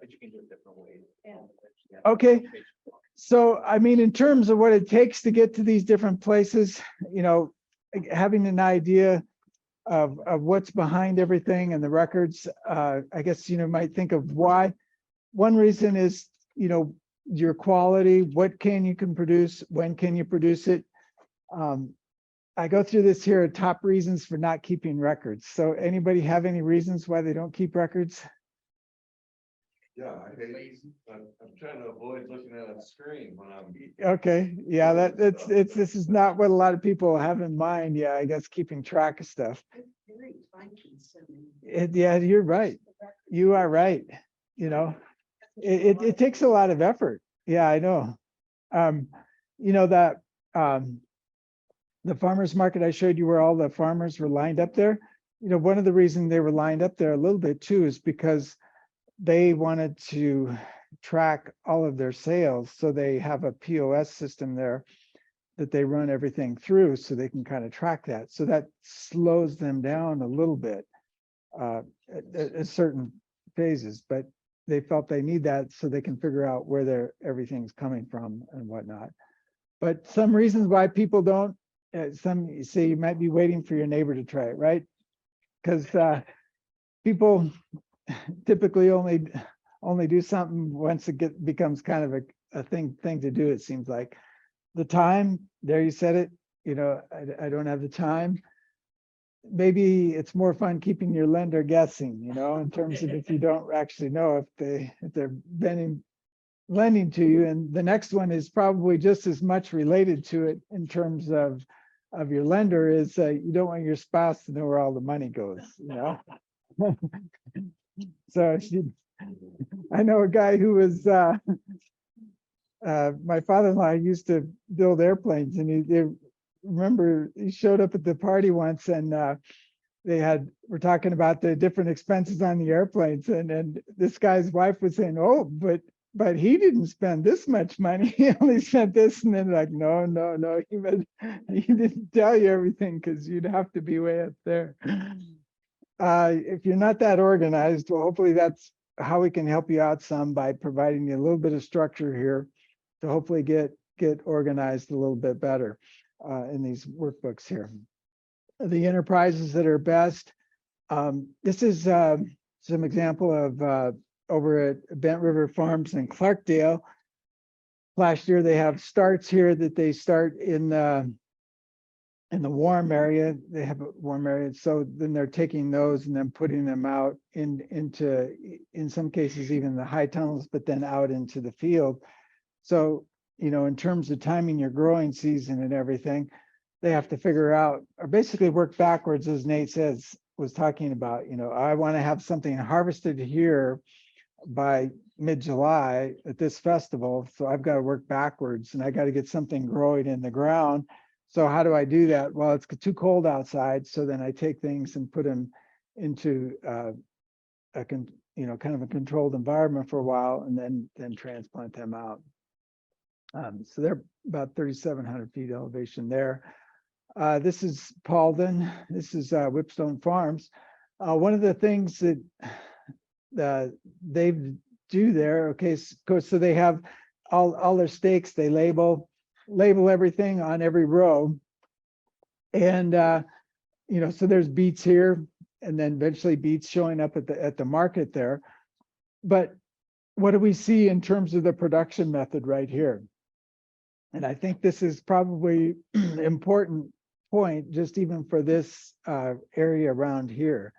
But you can do it different ways. Okay. So, I mean, in terms of what it takes to get to these different places, you know, having an idea of what's behind everything and the records, I guess, you know, might think of why. One reason is, you know, your quality, what you can produce, when can you produce it? I go through this here, top reasons for not keeping records. So anybody have any reasons why they don't keep records? Yeah, I'm trying to avoid looking at a screen when I'm. Okay, yeah, this is not what a lot of people have in mind. Yeah, I guess keeping track of stuff. Yeah, you're right. You are right. You know, it takes a lot of effort. Yeah, I know. You know that the farmers market I showed you where all the farmers were lined up there. You know, one of the reasons they were lined up there a little bit too is because they wanted to track all of their sales. So they have a POS system there that they run everything through so they can kind of track that. So that slows them down a little bit at certain phases, but they felt they need that so they can figure out where everything's coming from and whatnot. But some reasons why people don't, some you say you might be waiting for your neighbor to try it, right? Because people typically only do something once it becomes kind of a thing to do. It seems like the time there, you said it, you know, I don't have the time. Maybe it's more fun keeping your lender guessing, you know, in terms of if you don't actually know if they're lending to you. And the next one is probably just as much related to it in terms of your lender is you don't want your spouse to know where all the money goes, you know. So I know a guy who was my father-in-law used to build airplanes, and remember he showed up at the party once, and we're talking about the different expenses on the airplanes, and this guy's wife was saying, oh, but he didn't spend this much money. He only spent this. And then like, no, he didn't tell you everything because you'd have to be way up there. If you're not that organized, well, hopefully that's how we can help you out some by providing you a little bit of structure here to hopefully get organized a little bit better in these workbooks here. The enterprises that are best. This is some example of over at Bent River Farms in Clarkdale. Last year, they have starts here that they start in the warm area. They have a warm area. So then they're taking those and then putting them out into, in some cases, even the high tunnels, but then out into the field. So, you know, in terms of timing your growing season and everything, they have to figure out, or basically work backwards, as Nate was talking about. You know, I want to have something harvested here by mid-July at this festival, so I've got to work backwards and I got to get something growing in the ground. So how do I do that? Well, it's too cold outside, so then I take things and put them into kind of a controlled environment for a while, and then transplant them out. So they're about 3,700 feet elevation there. This is Paulden. This is Whipstone Farms. One of the things that they do there, okay, so they have all their stakes, they label everything on every row. And you know, so there's beets here, and then eventually beets showing up at the market there. But what do we see in terms of the production method right here? And I think this is probably an important point, just even for this area around here.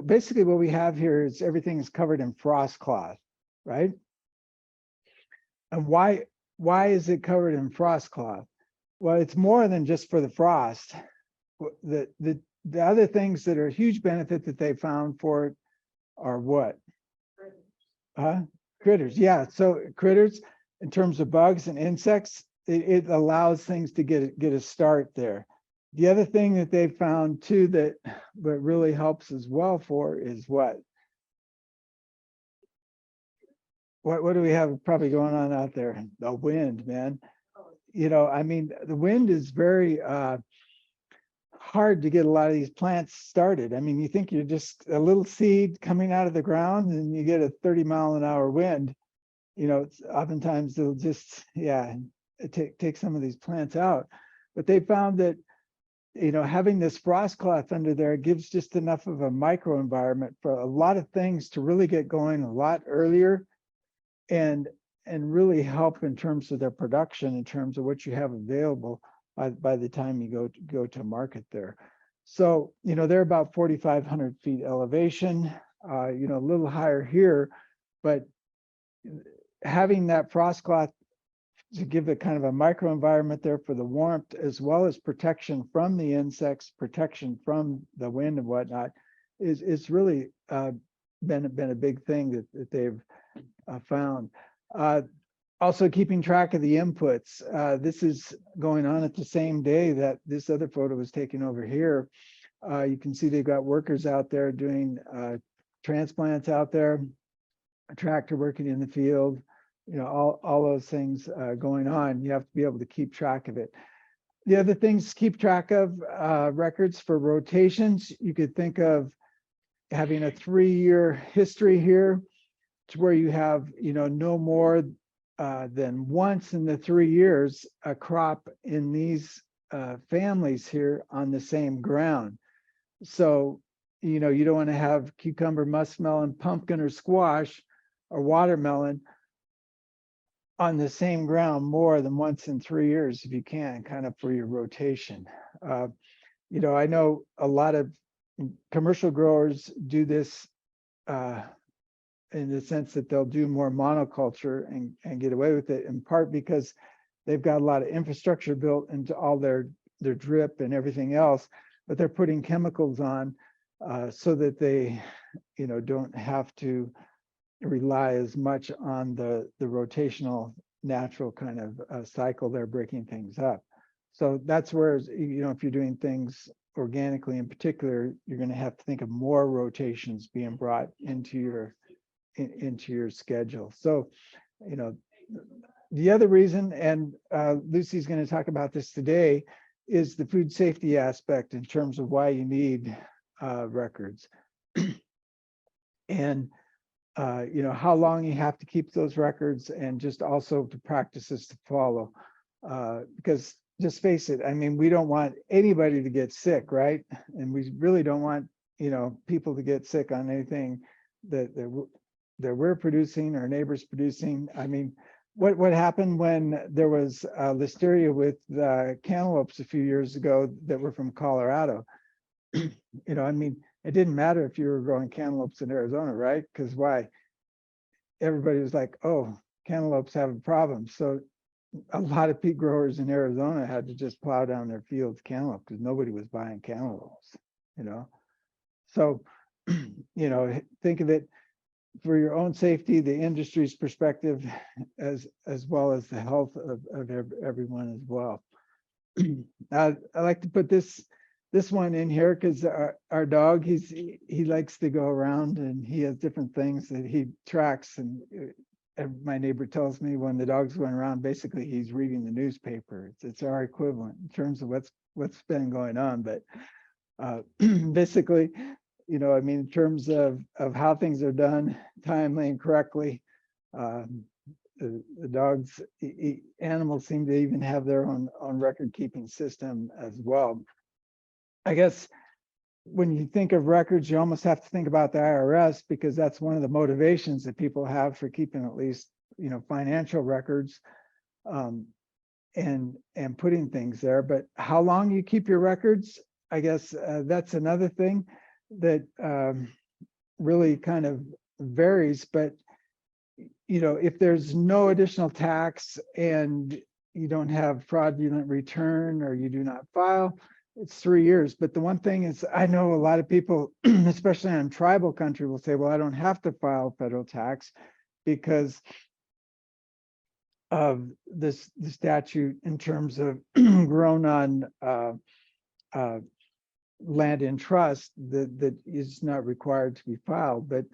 Basically what we have here is everything is covered in frost cloth, right? And why is it covered in frost cloth? Well, it's more than just for the frost. The other things that are a huge benefit that they found for it are what? Critters. Yeah. So critters, in terms of bugs and insects, it allows things to get a start there. The other thing that they found too that really helps as well for is what do we have probably going on out there? The wind, man. You know, I mean, the wind is very hard to get a lot of these plants started. I mean, you think you're just a little seed coming out of the ground and you get a 30-mile-an-hour wind. You know, oftentimes they'll just, yeah, take some of these plants out. But they found that, you know, having this frost cloth under there gives just enough of a microenvironment for a lot of things to really get going a lot earlier and really help in terms of their production, in terms of what you have available by the time you go to market there. So, you know, they're about 4,500 feet elevation, you know, a little higher here, but having that frost cloth to give it kind of a microenvironment there for the warmth, as well as protection from the insects, protection from the wind and whatnot, is really been a big thing that they've found. Also keeping track of the inputs. This is going on at the same day that this other photo was taken over here. You can see they've got workers out there doing transplants out there, a tractor working in the field, you know, all those things going on. You have to be able to keep track of it. The other things to keep track of, records for rotations. You could think of having a 3-year history here to where you have, you know, no more than once in the 3 years a crop in these families here on the same ground. So, you know, you don't want to have cucumber, muskmelon, pumpkin, or squash or watermelon on the same ground more than once in 3 years if you can, kind of for your rotation. You know, I know a lot of commercial growers do this in the sense that they'll do more monoculture and get away with it, in part because they've got a lot of infrastructure built into all their drip and everything else, but they're putting chemicals on so that they, you know, don't have to rely as much on the rotational natural kind of cycle they're breaking things up. So that's where, you know, if you're doing things organically in particular, you're going to have to think of more rotations being brought into your schedule. So, you know, the other reason, and Lucy's going to talk about this today, is the food safety aspect in terms of why you need records. And you know, how long you have to keep those records, and just also the practices to follow. Because just face it, I mean, we don't want anybody to get sick, right? And we really don't want, you know, people to get sick on anything that we're producing or neighbors producing. I mean, what happened when there was listeria with cantaloupes a few years ago that were from Colorado? You know, I mean, it didn't matter if you were growing cantaloupes in Arizona, right? Because why? Everybody was like, oh, cantaloupes have a problem. So a lot of peat growers in Arizona had to just plow down their fields cantaloupe because nobody was buying cantaloupes, you know? So, you know, think of it for your own safety, the industry's perspective, as well as the health of everyone as well. I like to put this one in here because our dog, he likes to go around and he has different things that he tracks. And my neighbor tells me when the dog's going around, basically he's reading the newspaper. It's our equivalent in terms of what's been going on. But basically, you know, I mean, in terms of how things are done timely and correctly, the dogs, animals seem to even have their own record keeping system as well. I guess when you think of records, you almost have to think about the IRS, because that's one of the motivations that people have for keeping at least, you know, financial records and putting things there. But how long you keep your records, I guess that's another thing that really kind of varies. But, you know, if there's no additional tax and you don't have fraudulent return or you do not file, it's 3 years. But the one thing is, I know a lot of people, especially on tribal country, will say, well, I don't have to file federal tax because of the statute in terms of grown on land in trust that is not required to be filed. But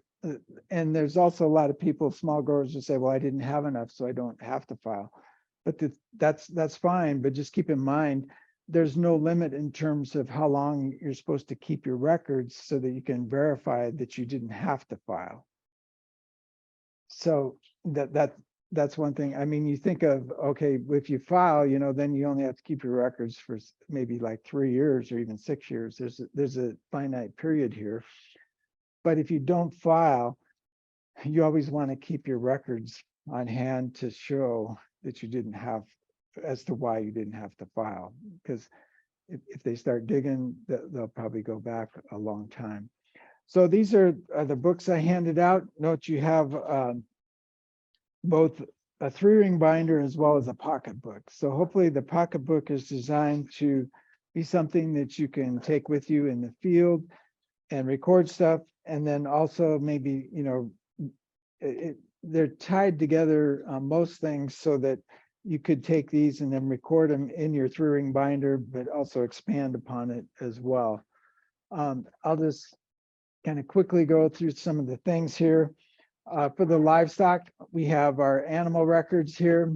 and there's also a lot of people, small growers, who say, well, I didn't have enough, so I don't have to file. But that's fine. But just keep in mind there's no limit in terms of how long you're supposed to keep your records so that you can verify that you didn't have to file. So that's one thing. I mean, you think of, okay, if you file, you know, then you only have to keep your records for maybe like 3 years or even 6 years. There's a finite period here. But if you don't file, you always want to keep your records on hand to show that you didn't have, as to why you didn't have to file. Because if they start digging, they'll probably go back a long time. So these are the books I handed out. Note you have both a 3-ring binder as well as a pocketbook. So hopefully the pocketbook is designed to be something that you can take with you in the field and record stuff. And then also maybe, you know, they're tied together on most things so that you could take these and then record them in your 3-ring binder, but also expand upon it as well. I'll just kind of quickly go through some of the things here. For the livestock, we have our animal records here,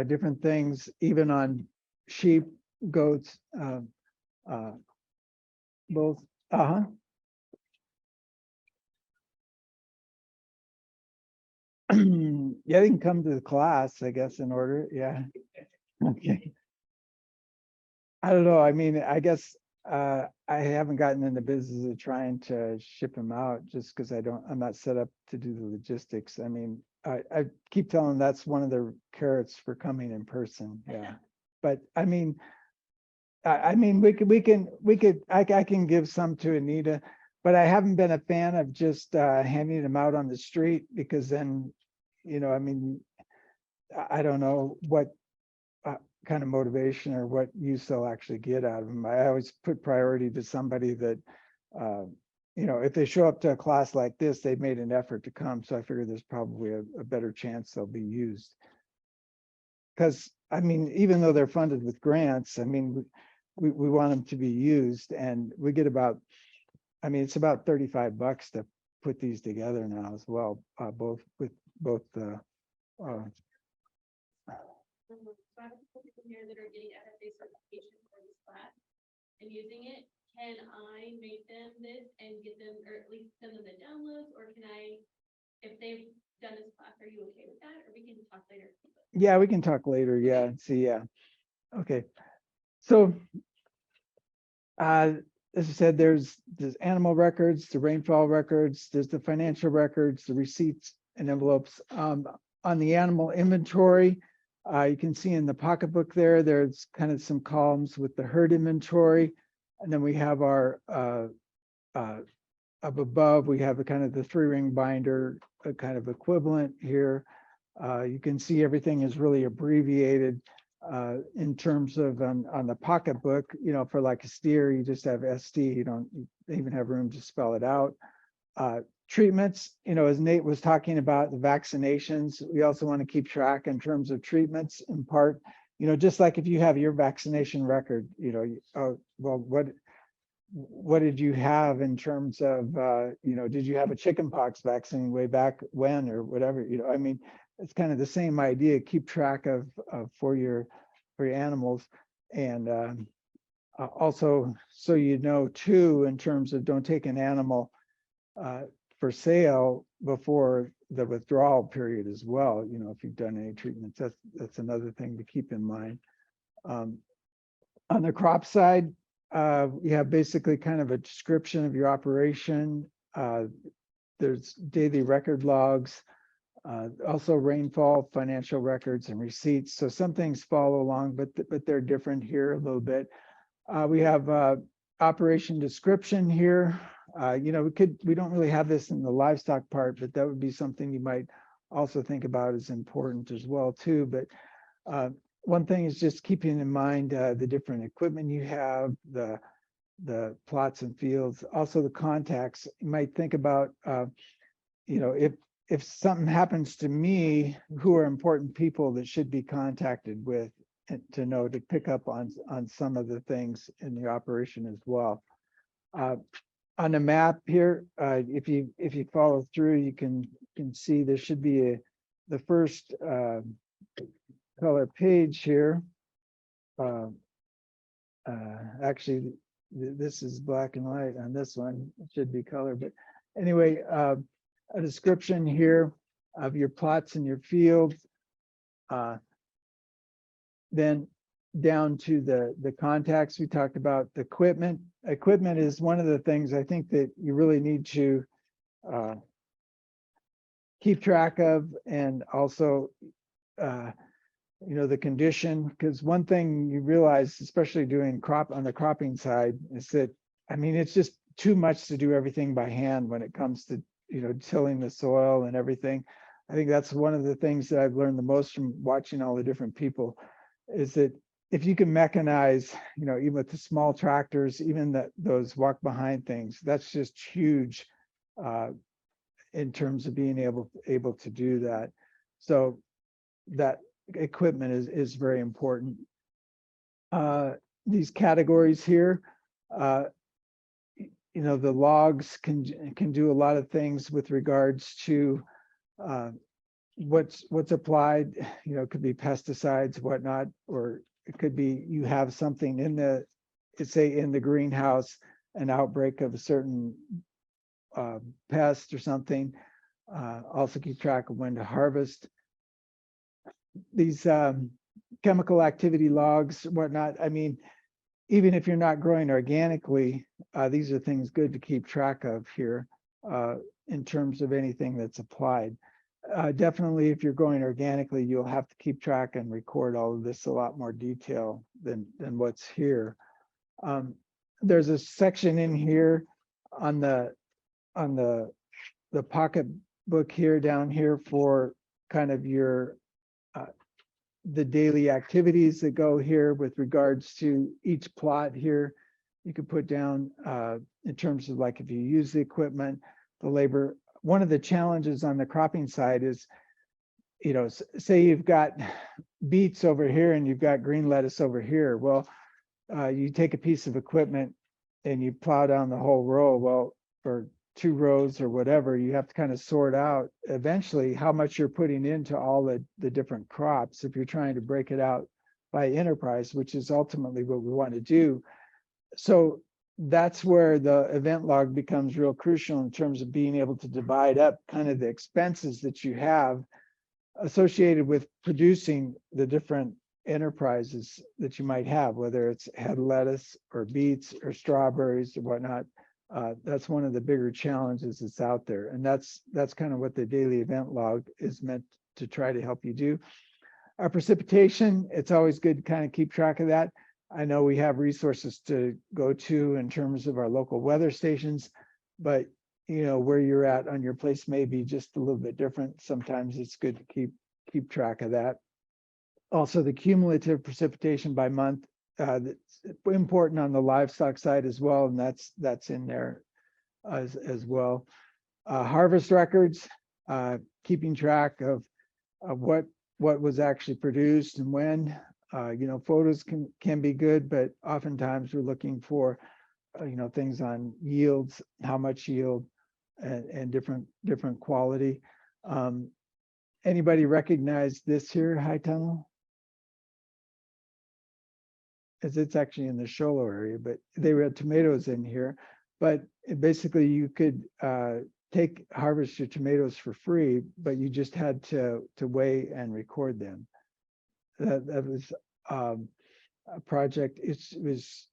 different things, even on sheep, goats, both. Yeah, they can come to the class, I guess, in order. Yeah. Okay. I don't know. I mean, I guess I haven't gotten in the business of trying to ship them out just because I'm not set up to do the logistics. I mean, I keep telling them that's one of the carrots for coming in person. Yeah. But I mean, I can give some to Anita, but I haven't been a fan of just handing them out on the street because then, you know, I mean, I don't know what kind of motivation or what use they'll actually get out of them. I always put priority to somebody that, you know, if they show up to a class like this, they've made an effort to come. So I figure there's probably a better chance they'll be used. Because, I mean, even though they're funded with grants, I mean, we want them to be used, and we get about, I mean, it's about $35 to put these together now as well, both with both the So I have a couple people here that are getting FFA certification for this class and using it. Can I make them this and get them, or at least send them the downloads, or can I, if they've done this class, are you okay with that? Or we can talk later. yeah, we can talk later. Yeah, see, yeah. Okay. So as I said, there's animal records, the rainfall records, there's the financial records, the receipts and envelopes. On the animal inventory, you can see in the pocketbook there's kind of some columns with the herd inventory. And then we have our, up above, we have a kind of the 3-ring binder, a kind of equivalent here. You can see everything is really abbreviated in terms of on the pocketbook, you know, for like a steer, you just have SD, you don't even have room to spell it out. Treatments, you know, as Nate was talking about the vaccinations, we also want to keep track in terms of treatments in part, you know, just like if you have your vaccination record, you know, oh, well, what did you have in terms of, you know, did you have a chickenpox vaccine way back when or whatever, you know, I mean, it's kind of the same idea, keep track of for your animals. And also, so you know too, in terms of don't take an animal for sale before the withdrawal period as well. You know, if you've done any treatments, that's another thing to keep in mind. On the crop side, you have basically kind of a description of your operation. There's daily record logs, also rainfall, financial records, and receipts. So some things follow along, but they're different here a little bit. We have operation description here. You know, we don't really have this in the livestock part, but that would be something you might also think about as important as well too. But one thing is just keeping in mind the different equipment you have, the plots and fields, also the contacts. You might think about, you know, if something happens to me, who are important people that should be contacted with, and to know to pick up on some of the things in the operation as well. On the map here, if you follow through, you can see there should be the first color page here. uh, actually, this is black and white on this one. It should be color, but anyway, a description here of your plots in your field. Then down to the contacts, we talked about the equipment. Equipment is one of the things I think that you really need to keep track of, and also the condition, because one thing you realize, especially doing on the cropping side, is that it's just too much to do everything by hand when it comes to tilling the soil and everything. I think that's one of the things that I've learned the most from watching all the different people, is that if you can mechanize, even with the small tractors, even those walk behind things, that's just huge in terms of being able to do that. So that equipment is very important. These categories here, the logs can do a lot of things with regards to what's applied. It could be pesticides, whatnot, or it could be you have something in the greenhouse, an outbreak of a certain pest or something. Also keep track of when to harvest. These chemical activity logs, whatnot. Even if you're not growing organically, these are things good to keep track of here in terms of anything that's applied. Definitely, if you're growing organically, you'll have to keep track and record all of this a lot more detail than what's here. There's a section in here on the pocket book here, down here, for kind of your the daily activities that go here with regards to each plot here. You could put down in terms of, like, if you use the equipment, the labor. One of the challenges on the cropping side is, say you've got beets over here and you've got green lettuce over here. Well, you take a piece of equipment and you plow down the whole row. Well, or 2 rows or whatever, you have to kind of sort out eventually how much you're putting into all the different crops if you're trying to break it out by enterprise, which is ultimately what we want to do. So that's where the event log becomes real crucial in terms of being able to divide up kind of the expenses that you have associated with producing the different enterprises that you might have, whether it's head lettuce or beets or strawberries or whatnot. That's one of the bigger challenges that's out there. And that's kind of what the daily event log is meant to try to help you do. Our precipitation, it's always good to kind of keep track of that. I know we have resources to go to in terms of our local weather stations, but where you're at on your place may be just a little bit different. Sometimes it's good to keep track of that. Also, the cumulative precipitation by month, that's important on the livestock side as well, and that's in there as well. Harvest records, keeping track of what was actually produced and when. Photos can be good, but oftentimes we're looking for things on yields, how much yield, and different quality. Anybody recognize this here, high tunnel? As it's actually in the Sholo area, but they had tomatoes in here. But basically you could harvest your tomatoes for free, but you just had to weigh and record them. That was a project. It was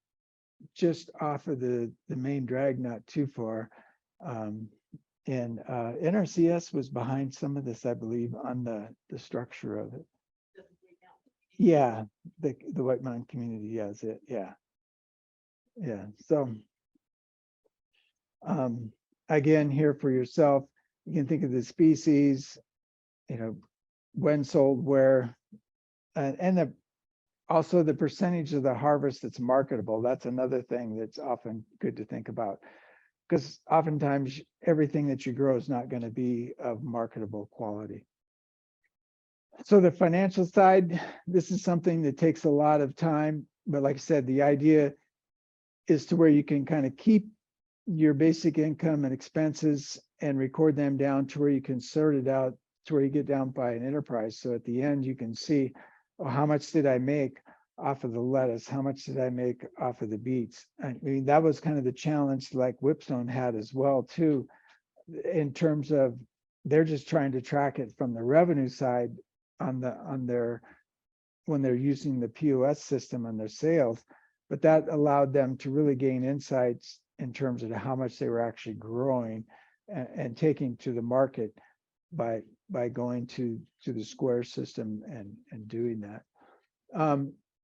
just off of the main drag, not too far. And NRCS was behind some of this, I believe, on the structure of it. Yeah, the White Mountain community, yes, yeah. So again, here for yourself, you can think of the species, when sold, where, and also the percentage of the harvest that's marketable. That's another thing that's often good to think about, because oftentimes everything that you grow is not going to be of marketable quality. So the financial side, this is something that takes a lot of time, but like I said, the idea is to where you can kind of keep your basic income and expenses and record them down to where you can sort it out to where you get down by an enterprise. So at the end, you can see, oh, how much did I make? off of the lettuce? How much did I make off of the beets? I mean, that was kind of the challenge like Whipstone had as well too, in terms of they're just trying to track it from the revenue side on their when they're using the POS system on their sales, but that allowed them to really gain insights in terms of how much they were actually growing and taking to the market by going to the Square system and doing that.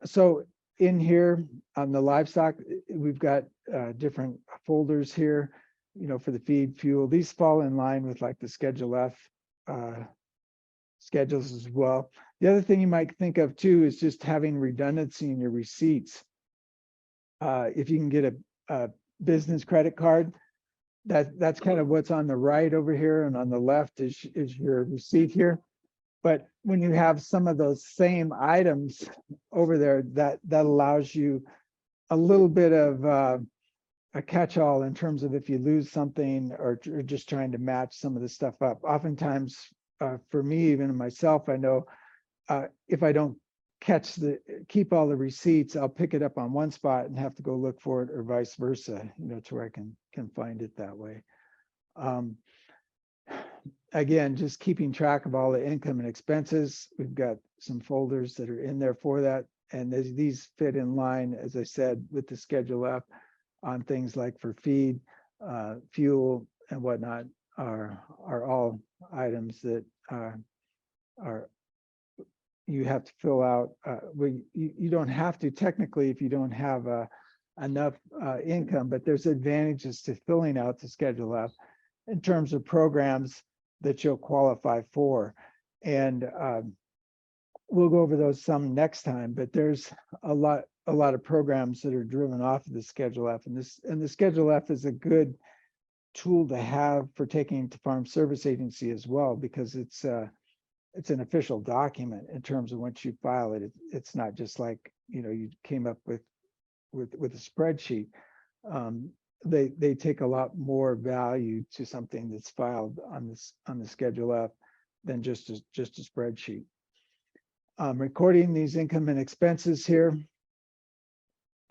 So in here on the livestock, we've got different folders here, you know, for the feed, fuel. These fall in line with like the Schedule F schedules as well. The other thing you might think of too is just having redundancy in your receipts. If you can get a business credit card, that's kind of what's on the right over here, and on the left is your receipt here. But when you have some of those same items over there, that allows you a little bit of a catch-all in terms of if you lose something or just trying to match some of the stuff up. Oftentimes, for me, even myself, I know if I don't keep all the receipts, I'll pick it up on one spot and have to go look for it, or vice versa, you know, to where I can find it that way. Again, just keeping track of all the income and expenses. We've got some folders that are in there for that. And these fit in line, as I said, with the Schedule F on things like for feed, fuel, and whatnot are all items that are you have to fill out. You don't have to technically if you don't have enough income, but there's advantages to filling out the Schedule F in terms of programs that you'll qualify for. And we'll go over those some next time, but there's a lot of programs that are driven off of the Schedule F, and the Schedule F is a good tool to have for taking to Farm Service Agency as well, because it's an official document in terms of once you file it. It's not just like, you know, you came up with a spreadsheet. They take a lot more value to something that's filed on the Schedule F than just a spreadsheet. Recording these income and expenses here,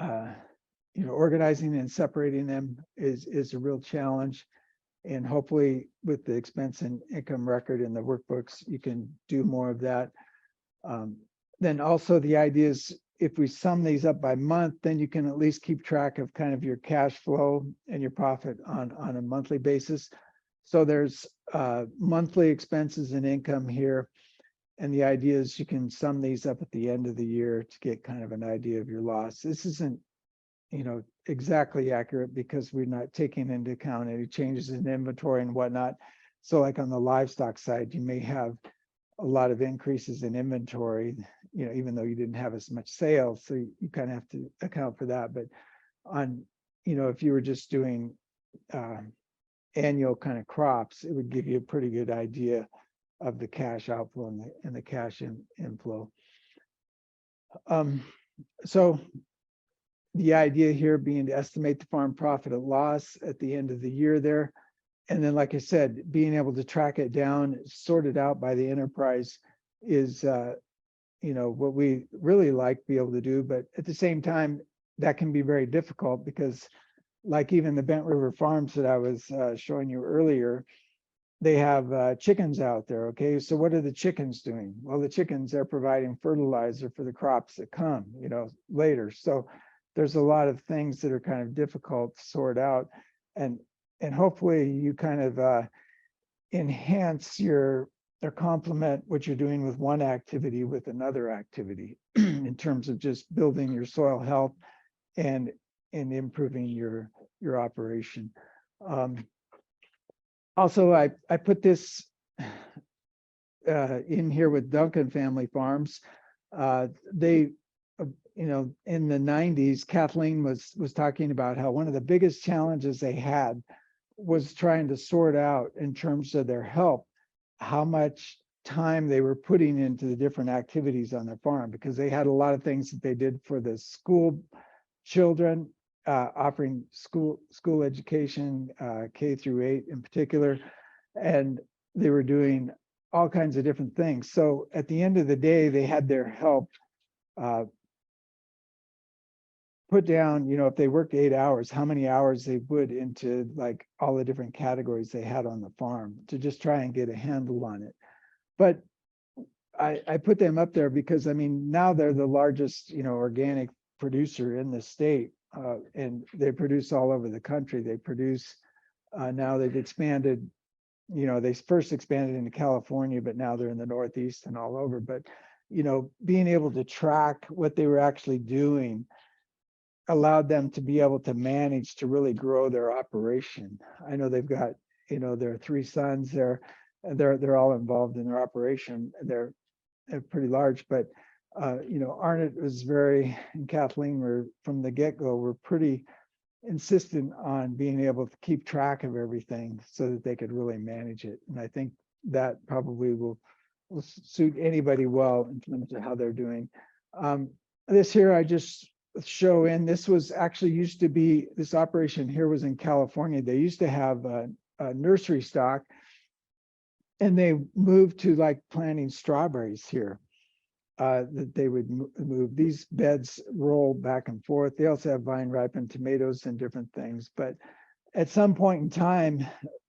you know, organizing and separating them is a real challenge. And hopefully with the expense and income record in the workbooks, you can do more of that. Then also the idea is if we sum these up by month, then you can at least keep track of kind of your cash flow and your profit on a monthly basis. So there's monthly expenses and income here. And the idea is you can sum these up at the end of the year to get kind of an idea of your loss. This isn't, you know, exactly accurate because we're not taking into account any changes in inventory and whatnot. So like on the livestock side, you may have a lot of increases in inventory, you know, even though you didn't have as much sales. So you kind of have to account for that. But on, you know, if you were just doing annual kind of crops, it would give you a pretty good idea of the cash outflow and the cash inflow. So the idea here being to estimate the farm profit and loss at the end of the year there. And then, like I said, being able to track it down, sort it out by the enterprise is, you know, what we really like to be able to do. But at the same time, that can be very difficult because like even the Bent River farms that I was showing you earlier, they have chickens out there. Okay, so what are the chickens doing? Well, the chickens are providing fertilizer for the crops that come, you know, later. So there's a lot of things that are kind of difficult to sort out, and hopefully you kind of enhance or complement what you're doing with one activity with another activity in terms of just building your soil health and improving your operation. Also, I put this in here with Duncan Family Farms. They, you know, in the 90s, Kathleen was talking about how one of the biggest challenges they had was trying to sort out in terms of their help, how much time they were putting into the different activities on their farm, because they had a lot of things that they did for the school children, offering school education, K-8 in particular, and they were doing all kinds of different things. So at the end of the day, they had their help put down, you know, if they worked 8 hours, how many hours they put into like all the different categories they had on the farm to just try and get a handle on it. But I put them up there because, I mean, now they're the largest, you know, organic producer in the state, and they produce all over the country. They produce, now they've expanded, you know, they first expanded into California, but now they're in the Northeast and all over. But, you know, being able to track what they were actually doing allowed them to be able to manage to really grow their operation. I know they've got, you know, their 3 sons, they're all involved in their operation. They're pretty large, but you know, Arnott was and Kathleen were from the get-go were pretty insistent on being able to keep track of everything so that they could really manage it. And I think that probably will suit anybody well in terms of how they're doing. This here I just show in, this was actually used to be, this operation here was in California. They used to have a nursery stock, and they moved to like planting strawberries here. That they would move. These beds roll back and forth. They also have vine ripened tomatoes and different things. But at some point in time,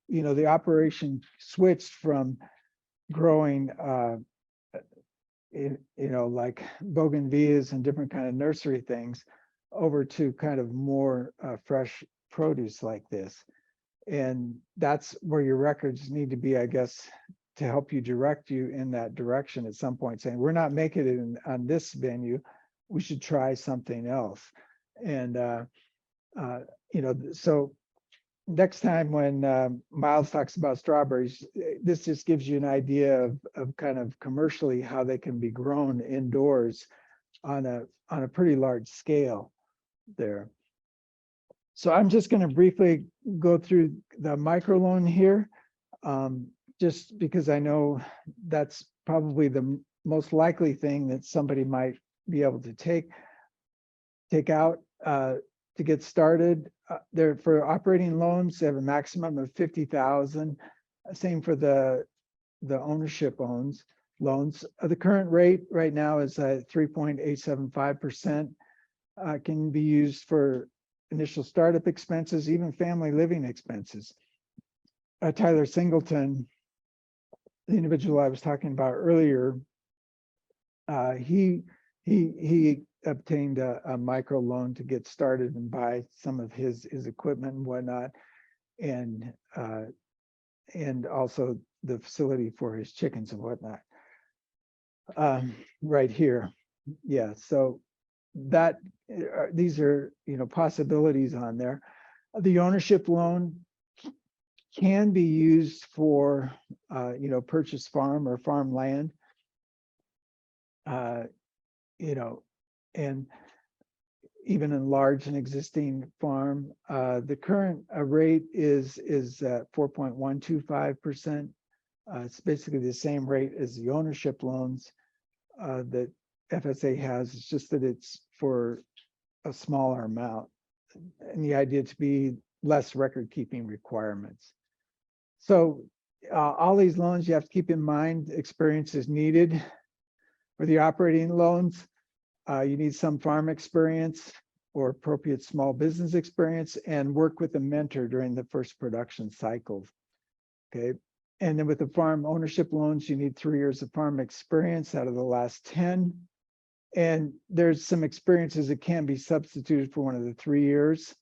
you know, the operation switched from growing, you know, like bougainvilleas and different kind of nursery things over to kind of more fresh produce like this. And that's where your records need to be, I guess, to help you direct you in that direction at some point, saying, we're not making it on this venue, we should try something else. And, you know, so next time when Miles talks about strawberries, this just gives you an idea of kind of commercially how they can be grown indoors on a pretty large scale there. So I'm just going to briefly go through the microloan here. Just because I know that's probably the most likely thing that somebody might be able to take out to get started. They're for operating loans, they have a maximum of 50,000. Same for the ownership loans. The current rate right now is 3.875%. Can be used for initial startup expenses, even family living expenses. Tyler Singleton, the individual I was talking about earlier, he obtained a micro loan to get started and buy some of his equipment and whatnot, and also the facility for his chickens and whatnot. Right here, yeah. So that these are, you know, possibilities on there. The ownership loan can be used for, you know, purchase farm or farmland, you know, and even enlarge an existing farm. The current rate is 4.125%. It's basically the same rate as the ownership loans that FSA has. It's just that it's for a smaller amount, and the idea to be less record keeping requirements. So all these loans, you have to keep in mind experience is needed. For the operating loans, you need some farm experience or appropriate small business experience, and work with a mentor during the first production cycle. Okay. And then with the farm ownership loans, you need 3 years of farm experience out of the last 10. And there's some experiences that can be substituted for one of the 3 years.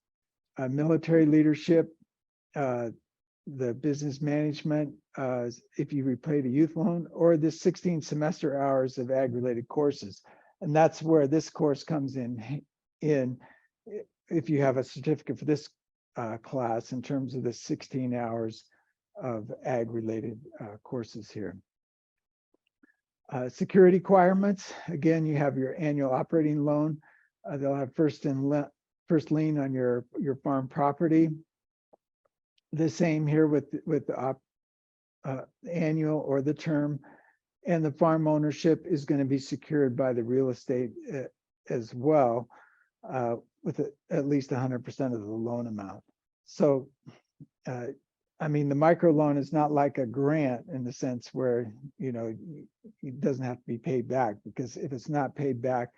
Military leadership, the business management, if you repay the youth loan, or the 16 semester hours of ag-related courses. And that's where this course comes in if you have a certificate for this class, in terms of the 16 hours of ag-related courses here. Security requirements, again, you have your annual operating loan. They'll have first lien on your farm property. The same here with the annual or the term, and the farm ownership is going to be secured by the real estate as well, with at least 100% of the loan amount. So, I mean, the micro loan is not like a grant in the sense where, you know, it doesn't have to be paid back, because if it's not paid back,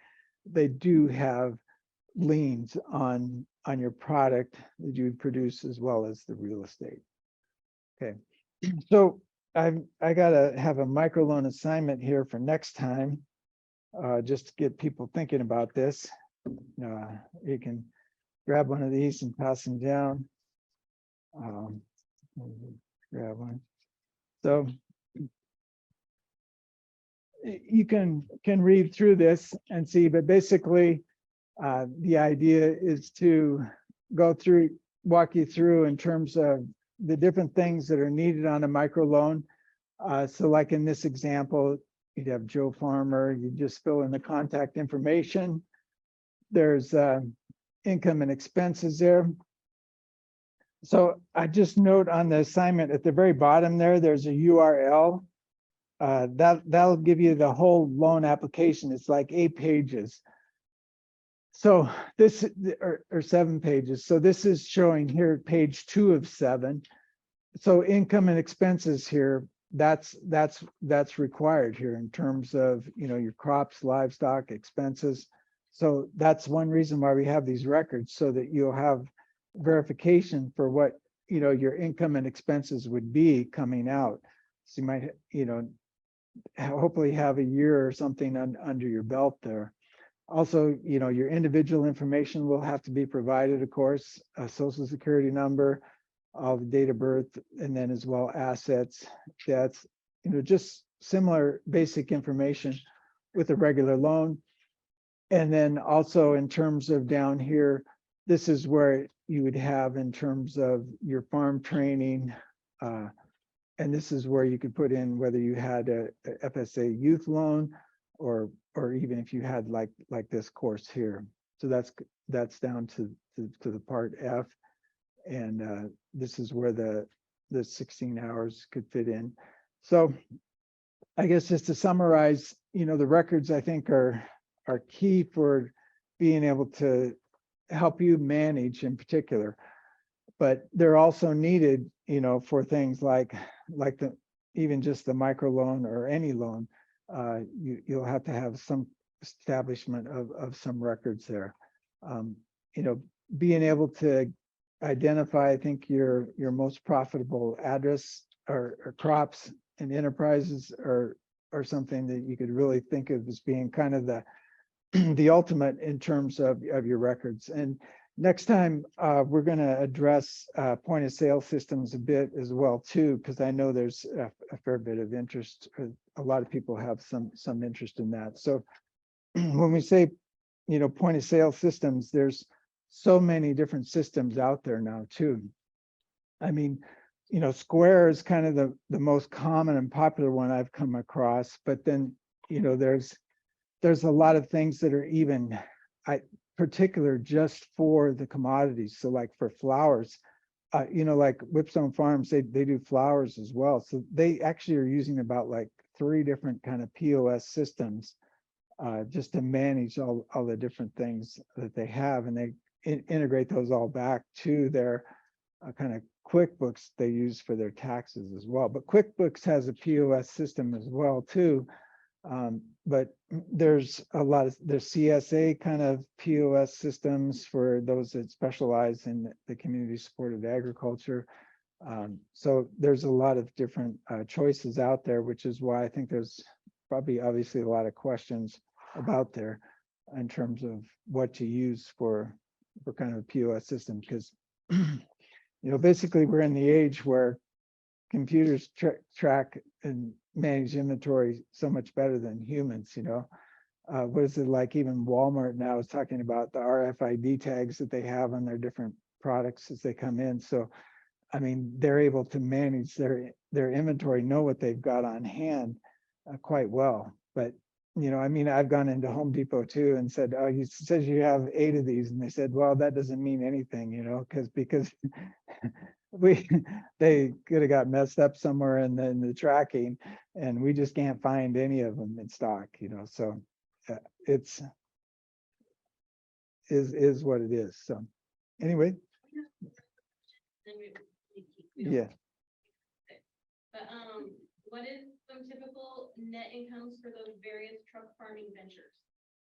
they do have liens on your product that you would produce as well as the real estate. Okay, so I gotta have a microloan assignment here for next time, just to get people thinking about this. You can grab one of these and pass them down. Grab one. So you can read through this and see, but basically the idea is to walk you through in terms of the different things that are needed on a microloan. So like in this example, you'd have Joe Farmer, you just fill in the contact information. There's income and expenses there. So I just note on the assignment at the very bottom there, there's a URL. That'll give you the whole loan application. It's like 8 pages. So this, or 7 pages. So this is showing here page 2 of 7. So income and expenses here, that's required here in terms of, your crops, livestock, expenses. So that's one reason why we have these records, so that you'll have verification for what, your income and expenses would be coming out. So you might, hopefully have a year or something under your belt there. Also, your individual information will have to be provided, of course, a social security number, all the date of birth, and then as well assets, debts, just similar basic information with a regular loan. And then also in terms of down here, this is where you would have in terms of your farm training, and this is where you could put in whether you had a FSA youth loan or even if you had like this course here. So that's down to the part F, and this is where the 16 hours could fit in. So I guess just to summarize, the records I think are key for being able to help you manage in particular, but they're also needed, for things like even just the microloan or any loan. You'll have to have some establishment of some records there. Being able to identify, I think, your most profitable address or crops and enterprises are something that you could really think of as being kind of the ultimate in terms of your records. And next time we're going to address point of sale systems a bit as well too, because I know there's a fair bit of interest. A lot of people have some interest in that. So when we say, point of sale systems, there's so many different systems out there now too. I mean, Square is kind of the most common and popular one I've come across, but then, there's a lot of things that are even particular just for the commodities. So like for flowers, like Whipstone Farms, they do flowers as well. So they actually are using about like 3 different kind of POS systems just to manage all the different things that they have, and they integrate those all back to their kind of QuickBooks they use for their taxes as well. But QuickBooks has a POS system as well too. But there's CSA kind of POS systems for those that specialize in the community supported agriculture. So there's a lot of different choices out there, which is why I think there's probably obviously a lot of questions about there in terms of what to use for kind of a POS system, because basically we're in the age where computers track and manage inventory so much better than humans. What is it like? Even Walmart now is talking about the RFID tags that they have on their different products as they come in. So, I mean, they're able to manage their inventory, know what they've got on hand quite well. But I mean, I've gone into Home Depot too and said, "Oh, you says you have 8 of these," and they said, "Well, that doesn't mean anything, because they could have got messed up somewhere in the tracking, and we just can't find any of them in stock." So it's is what it is. So anyway, Then we keep yeah. But what is some typical net incomes for those various truck farming ventures?